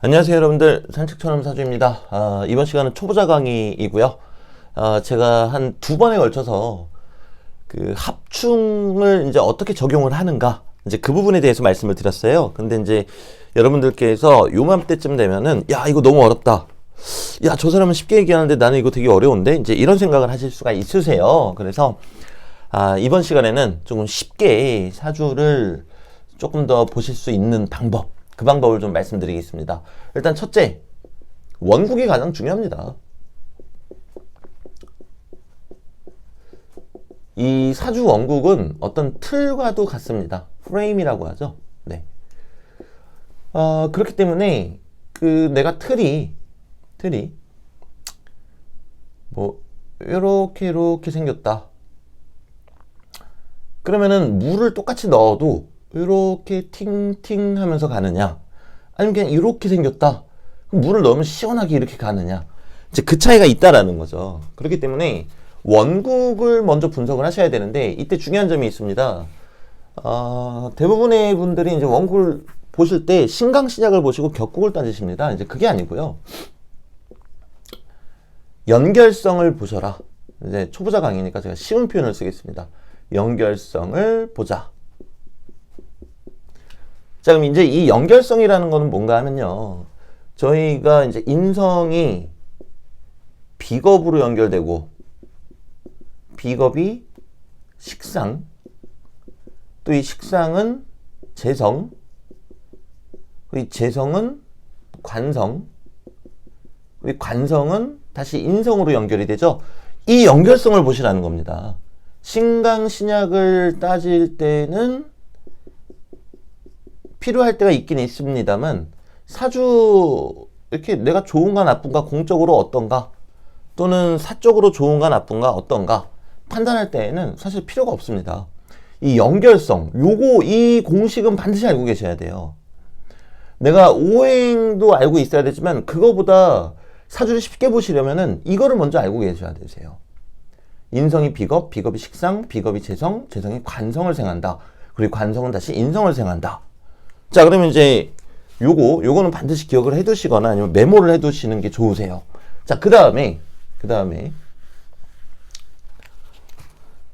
안녕하세요 여러분들, 산책처럼 사주입니다. 이번 시간은 초보자 강의이고요. 제가 한 2번에 걸쳐서 그 합충을 이제 어떻게 적용을 하는가, 이제 그 부분에 대해서 말씀을 드렸어요. 근데 이제 여러분들께서 요맘때쯤 되면은 야 이거 너무 어렵다, 야 저 사람은 쉽게 얘기하는데 나는 이거 되게 어려운데, 이제 이런 생각을 하실 수가 있으세요. 그래서 이번 시간에는 조금 쉽게 사주를 조금 더 보실 수 있는 방법, 그 방법을 좀 말씀드리겠습니다. 일단 첫째, 원국이 가장 중요합니다. 이 사주 원국은 어떤 틀과도 같습니다. 프레임이라고 하죠. 네. 그렇기 때문에 내가 틀이 뭐 이렇게 생겼다. 그러면은 물을 똑같이 넣어도 이렇게 팅팅 하면서 가느냐, 아니면 그냥 이렇게 생겼다, 그럼 물을 넣으면 시원하게 이렇게 가느냐, 이제 그 차이가 있다라는 거죠. 그렇기 때문에 원국을 먼저 분석을 하셔야 되는데, 이때 중요한 점이 있습니다. 대부분의 분들이 이제 원국을 보실 때 신강신약을 보시고 격국을 따지십니다. 이제 그게 아니고요, 연결성을 보셔라. 이제 초보자 강의니까 제가 쉬운 표현을 쓰겠습니다. 연결성을 보자. 자, 그럼 이제 이 연결성이라는 거는 뭔가 하면요, 저희가 이제 인성이 비겁으로 연결되고, 비겁이 식상, 또 이 식상은 재성, 이 재성은 관성, 이 관성은 다시 인성으로 연결이 되죠. 이 연결성을 보시라는 겁니다. 신강신약을 따질 때는 필요할 때가 있긴 있습니다만, 사주 이렇게 내가 좋은가 나쁜가, 공적으로 어떤가, 또는 사적으로 좋은가 나쁜가 어떤가 판단할 때에는 사실 필요가 없습니다. 이 연결성, 이 공식은 반드시 알고 계셔야 돼요. 내가 오행도 알고 있어야 되지만, 그거보다 사주를 쉽게 보시려면은 이거를 먼저 알고 계셔야 되세요. 인성이 비겁, 비겁이 식상, 비겁이 재성, 재성이 관성을 생한다. 그리고 관성은 다시 인성을 생한다. 자, 그러면 이제 요거는 반드시 기억을 해 두시거나 아니면 메모를 해 두시는 게 좋으세요. 자, 그 다음에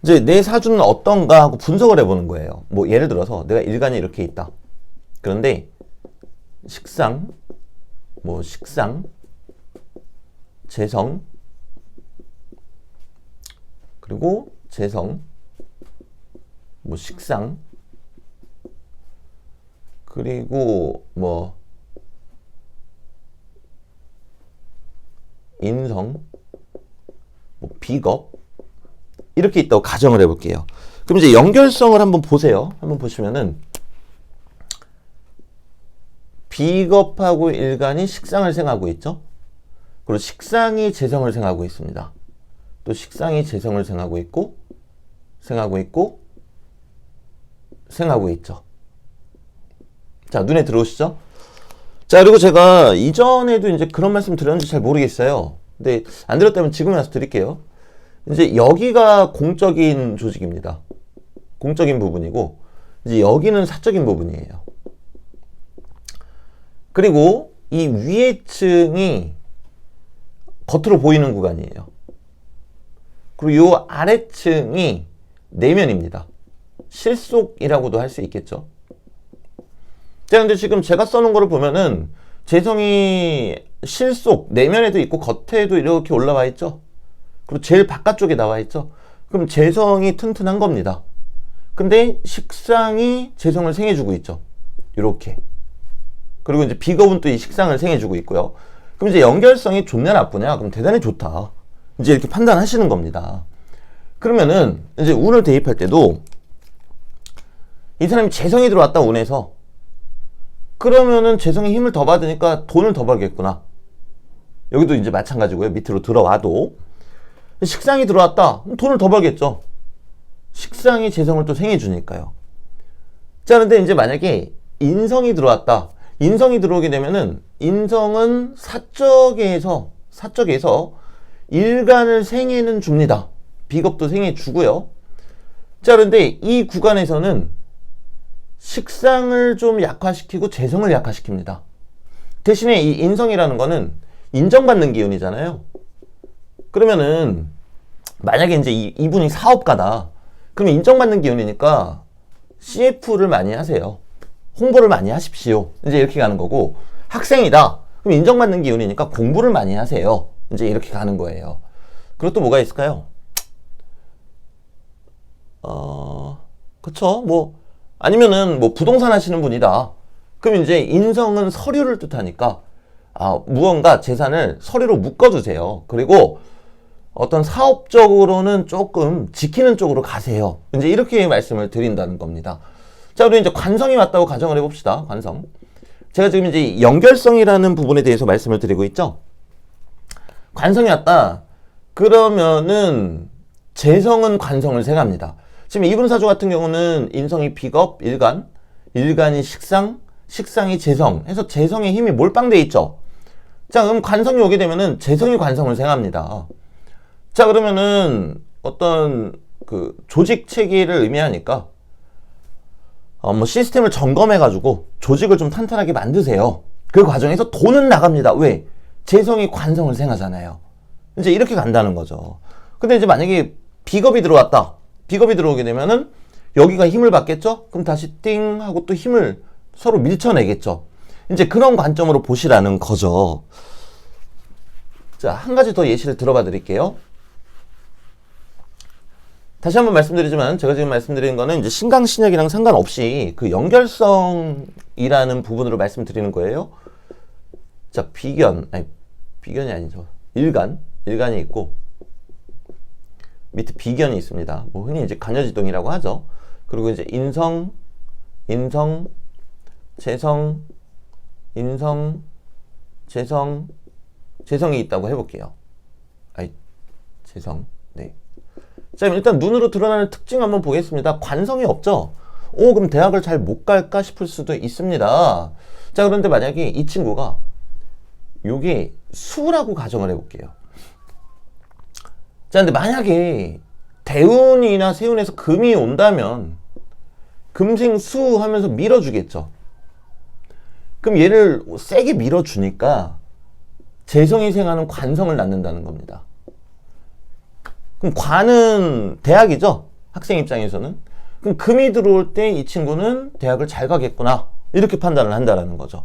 이제 내 사주는 어떤가 하고 분석을 해보는 거예요. 뭐 예를 들어서 내가 일간이 이렇게 있다. 그런데 식상, 재성, 그리고 재성, 식상, 그리고 인성, 비겁, 이렇게 있다고 가정을 해볼게요. 그럼 이제 연결성을 한번 보세요. 한번 보시면은 비겁하고 일간이 식상을 생하고 있죠. 그리고 식상이 재성을 생하고 있습니다. 또 식상이 재성을 생하고 있고 있죠. 자, 눈에 들어오시죠? 자, 그리고 제가 이전에도 이제 그런 말씀 드렸는지 잘 모르겠어요. 근데 안 드렸다면 지금 와서 드릴게요. 이제 여기가 공적인 조직입니다. 공적인 부분이고, 이제 여기는 사적인 부분이에요. 그리고 이 위에 층이 겉으로 보이는 구간이에요. 그리고 요 아래층이 내면입니다. 실속이라고도 할 수 있겠죠. 자, 근데 지금 제가 써놓은 거를 보면은 재성이 실속, 내면에도 있고 겉에도 이렇게 올라와 있죠. 그리고 제일 바깥쪽에 나와 있죠. 그럼 재성이 튼튼한 겁니다. 근데 식상이 재성을 생해주고 있죠. 이렇게. 그리고 이제 비겁은 또 이 식상을 생해주고 있고요. 그럼 이제 연결성이 좋냐 나쁘냐? 그럼 대단히 좋다. 이제 이렇게 판단하시는 겁니다. 그러면은 이제 운을 대입할 때도 이 사람이 재성이 들어왔다, 운에서. 그러면은 재성이 힘을 더 받으니까 돈을 더 벌겠구나. 여기도 이제 마찬가지고요. 밑으로 들어와도 식상이 들어왔다, 돈을 더 벌겠죠. 식상이 재성을 또 생해주니까요. 자, 근데 이제 만약에 인성이 들어왔다. 인성이 들어오게 되면은 인성은 사적에서 일간을 생해는 줍니다. 비겁도 생해주고요. 자, 그런데 이 구간에서는 식상을 좀 약화시키고 재성을 약화시킵니다. 대신에 이 인성이라는 거는 인정받는 기운이잖아요. 그러면은 만약에 이제 이분이 사업가다. 그러면 인정받는 기운이니까 CF를 많이 하세요. 홍보를 많이 하십시오. 이제 이렇게 가는 거고, 학생이다. 그럼 인정받는 기운이니까 공부를 많이 하세요. 이제 이렇게 가는 거예요. 그리고 또 뭐가 있을까요? 그쵸. 뭐, 아니면은 뭐 부동산 하시는 분이다. 그럼 이제 인성은 서류를 뜻하니까, 무언가 재산을 서류로 묶어두세요. 그리고 어떤 사업적으로는 조금 지키는 쪽으로 가세요. 이제 이렇게 말씀을 드린다는 겁니다. 자, 우리 이제 관성이 왔다고 가정을 해봅시다. 관성. 제가 지금 이제 연결성이라는 부분에 대해서 말씀을 드리고 있죠. 관성이 왔다. 그러면은 재성은 관성을 생합니다. 지금 이분 사주 같은 경우는 인성이 비겁, 일간, 일간이 식상, 식상이 재성 해서 재성의 힘이 몰빵돼 있죠. 자, 그럼 관성이 오게 되면은 재성이 관성을 생합니다. 자, 그러면은 어떤 그 조직 체계를 의미하니까 뭐 시스템을 점검해가지고 조직을 좀 탄탄하게 만드세요. 그 과정에서 돈은 나갑니다. 왜? 재성이 관성을 생하잖아요. 이제 이렇게 간다는 거죠. 근데 이제 만약에 비겁이 들어왔다. 비겁이 들어오게 되면은 여기가 힘을 받겠죠? 그럼 다시 띵 하고 또 힘을 서로 밀쳐내겠죠. 이제 그런 관점으로 보시라는 거죠. 자, 한 가지 더 예시를 들어봐 드릴게요. 다시 한번 말씀드리지만 제가 지금 말씀드리는 거는 이제 신강신약이랑 상관없이 그 연결성이라는 부분으로 말씀드리는 거예요. 자, 비견이 아니죠. 일간이 있고 밑에 비견이 있습니다. 뭐 흔히 이제 간여지동이라고 하죠. 그리고 이제 인성, 재성, 인성, 재성이 있다고 해볼게요. 재성, 네. 자, 일단 눈으로 드러나는 특징 한번 보겠습니다. 관성이 없죠? 그럼 대학을 잘 못 갈까 싶을 수도 있습니다. 자, 그런데 만약에 이 친구가 요게 수라고 가정을 해볼게요. 자, 근데 만약에 대운이나 세운에서 금이 온다면 금생수 하면서 밀어주겠죠. 그럼 얘를 세게 밀어주니까 재성이 생하는 관성을 낳는다는 겁니다. 그럼 관은 대학이죠. 학생 입장에서는. 그럼 금이 들어올 때 이 친구는 대학을 잘 가겠구나. 이렇게 판단을 한다는 거죠.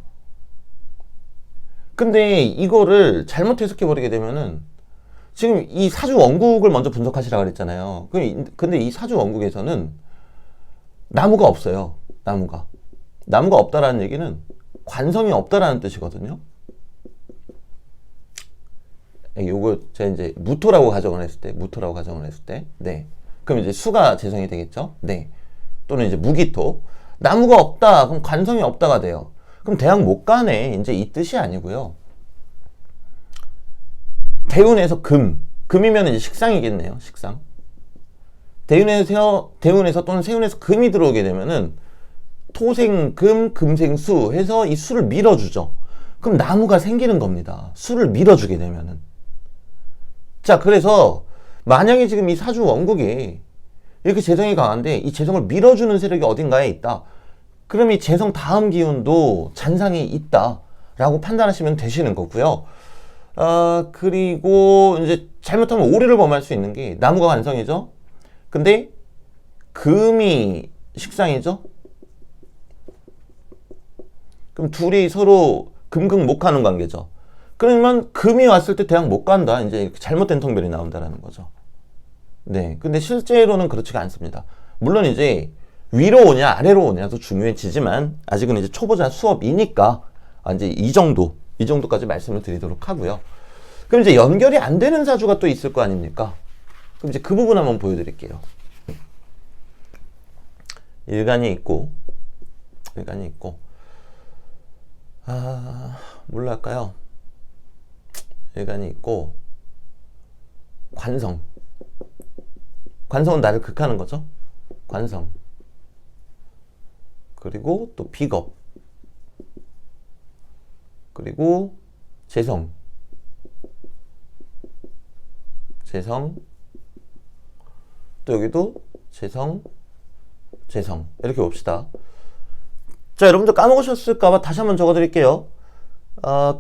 근데 이거를 잘못 해석해버리게 되면은 지금 이 사주 원국을 먼저 분석하시라고 그랬잖아요. 근데 이 사주 원국에서는 나무가 없어요. 나무가 없다라는 얘기는 관성이 없다라는 뜻이거든요. 요거 제가 이제 무토라고 가정을 했을 때, 네. 그럼 이제 수가 재성이 되겠죠? 네. 또는 이제 무기토. 나무가 없다. 그럼 관성이 없다가 돼요. 그럼 대학 못 가네. 이제 이 뜻이 아니고요. 대운에서 금이면 이제 식상이겠네요. 식상. 대운에서 또는 세운에서 금이 들어오게 되면은 토생금, 금생수 해서 이 수를 밀어주죠. 그럼 나무가 생기는 겁니다. 수를 밀어주게 되면은. 자, 그래서 만약에 지금 이 사주 원국이 이렇게 재성이 강한데 이 재성을 밀어주는 세력이 어딘가에 있다. 그럼 이 재성 다음 기운도 잔상이 있다라고 판단하시면 되시는 거고요. 그리고 이제 잘못하면 오류를 범할 수 있는 게 나무가 관성이죠. 근데 금이 식상이죠. 그럼 둘이 서로 금극목하는 관계죠. 그러면 금이 왔을 때 대학 못 간다. 이제 이렇게 잘못된 통별이 나온다라는 거죠. 네. 근데 실제로는 그렇지가 않습니다. 물론 이제 위로 오냐 아래로 오냐도 중요해지지만 아직은 이제 초보자 수업이니까 이제 이 정도까지 말씀을 드리도록 하고요. 그럼 이제 연결이 안 되는 사주가 또 있을 거 아닙니까? 그럼 이제 그 부분 한번 보여드릴게요. 일간이 있고 뭘로 할까요? 일간이 있고 관성은 나를 극하는 거죠. 관성. 그리고 또 비겁. 그리고 재성. 또 여기도 재성. 이렇게 봅시다. 자, 여러분들 까먹으셨을까봐 다시 한번 적어드릴게요.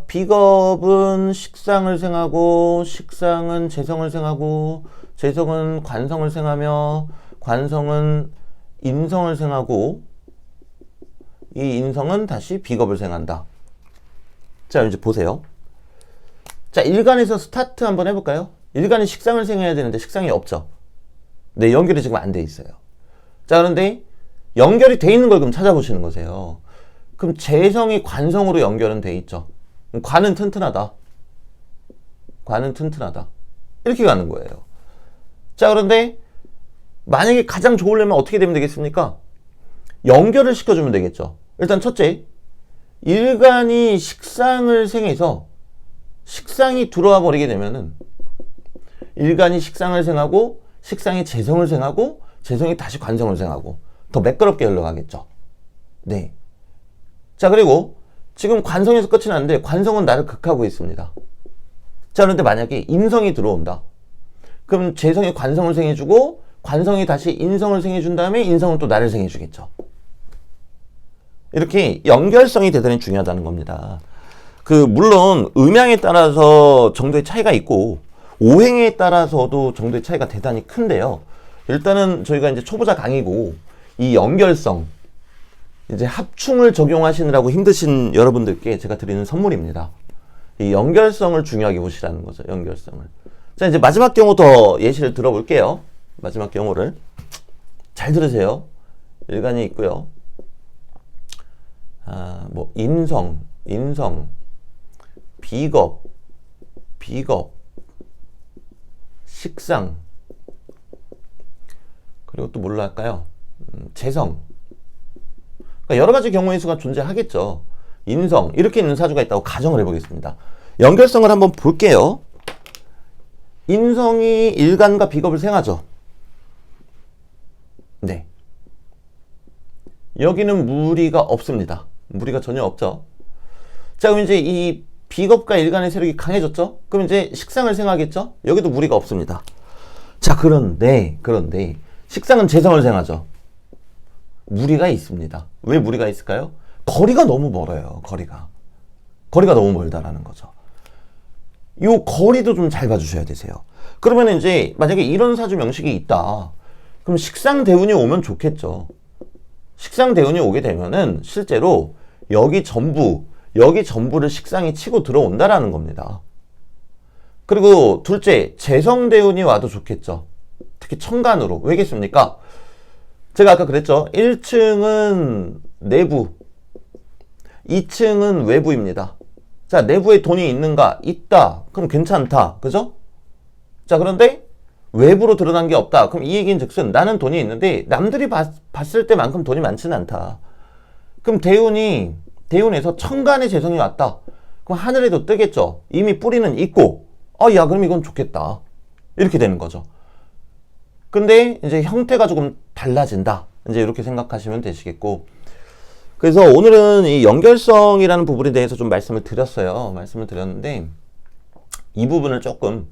비겁은 식상을 생하고, 식상은 재성을 생하고, 재성은 관성을 생하며, 관성은 인성을 생하고, 이 인성은 다시 비겁을 생한다. 자, 이제 보세요. 자, 일간에서 스타트 한번 해볼까요? 일간이 식상을 생해야 되는데 식상이 없죠. 네, 연결이 지금 안 돼 있어요. 자, 그런데 연결이 돼 있는 걸 그럼 찾아보시는 거세요. 그럼 재성이 관성으로 연결은 돼 있죠. 관은 튼튼하다. 관은 튼튼하다. 이렇게 가는 거예요. 자, 그런데 만약에 가장 좋으려면 어떻게 되면 되겠습니까? 연결을 시켜주면 되겠죠. 일단 첫째, 일간이 식상을 생해서 식상이 들어와 버리게 되면은 일간이 식상을 생하고 식상이 재성을 생하고 재성이 다시 관성을 생하고 더 매끄럽게 흘러가겠죠. 네. 자, 그리고 지금 관성에서 끝이 났는데 관성은 나를 극하고 있습니다. 자, 그런데 만약에 인성이 들어온다. 그럼 재성이 관성을 생해주고 관성이 다시 인성을 생해준 다음에 인성은 또 나를 생해주겠죠. 이렇게 연결성이 대단히 중요하다는 겁니다. 물론 음양에 따라서 정도의 차이가 있고 오행에 따라서도 정도의 차이가 대단히 큰데요. 일단은 저희가 이제 초보자 강의고 이 연결성, 이제 합충을 적용하시느라고 힘드신 여러분들께 제가 드리는 선물입니다. 이 연결성을 중요하게 보시라는 거죠. 연결성을. 자, 이제 마지막 경우 더 예시를 들어볼게요. 마지막 경우를 잘 들으세요. 일간이 있고요. 인성, 비겁, 식상, 그리고 또 뭘로 할까요? 재성. 그러니까 여러 가지 경우의 수가 존재하겠죠. 인성, 이렇게 있는 사주가 있다고 가정을 해보겠습니다. 연결성을 한번 볼게요. 인성이 일간과 비겁을 생하죠. 네. 여기는 무리가 없습니다. 무리가 전혀 없죠. 자, 그럼 이제 이 비겁과 일간의 세력이 강해졌죠? 그럼 이제 식상을 생하겠죠? 여기도 무리가 없습니다. 자, 그런데 식상은 재성을 생하죠. 무리가 있습니다. 왜 무리가 있을까요? 거리가 너무 멀어요. 거리가 너무 멀다라는 거죠. 요 거리도 좀 잘 봐주셔야 되세요. 그러면 이제 만약에 이런 사주 명식이 있다. 그럼 식상 대운이 오면 좋겠죠. 식상 대운이 오게 되면은 실제로 여기 전부를 식상이 치고 들어온다라는 겁니다. 그리고 둘째, 재성 대운이 와도 좋겠죠. 특히 천간으로. 왜겠습니까? 제가 아까 그랬죠. 1층은 내부, 2층은 외부입니다. 자, 내부에 돈이 있는가? 있다. 그럼 괜찮다. 그죠? 자, 그런데 외부로 드러난 게 없다. 그럼 이 얘기는 즉슨 나는 돈이 있는데 남들이 봤을 때만큼 돈이 많지는 않다. 그럼 대운에서 천간의 재성이 왔다. 그럼 하늘에도 뜨겠죠. 이미 뿌리는 있고, 야, 그럼 이건 좋겠다. 이렇게 되는 거죠. 근데 이제 형태가 조금 달라진다. 이제 이렇게 생각하시면 되시겠고. 그래서 오늘은 이 연결성이라는 부분에 대해서 좀 말씀을 드렸는데, 이 부분을 조금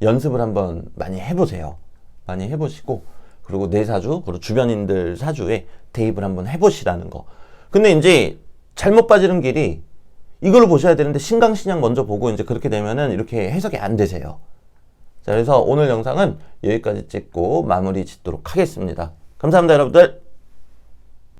연습을 한번 많이 해보세요. 많이 해보시고, 그리고 내 사주, 그리고 주변인들 사주에 대입을 한번 해보시라는 거. 근데 이제 잘못 빠지는 길이 이걸 보셔야 되는데 신강신약 먼저 보고 이제 그렇게 되면은 이렇게 해석이 안 되세요. 자, 그래서 오늘 영상은 여기까지 찍고 마무리 짓도록 하겠습니다. 감사합니다, 여러분들.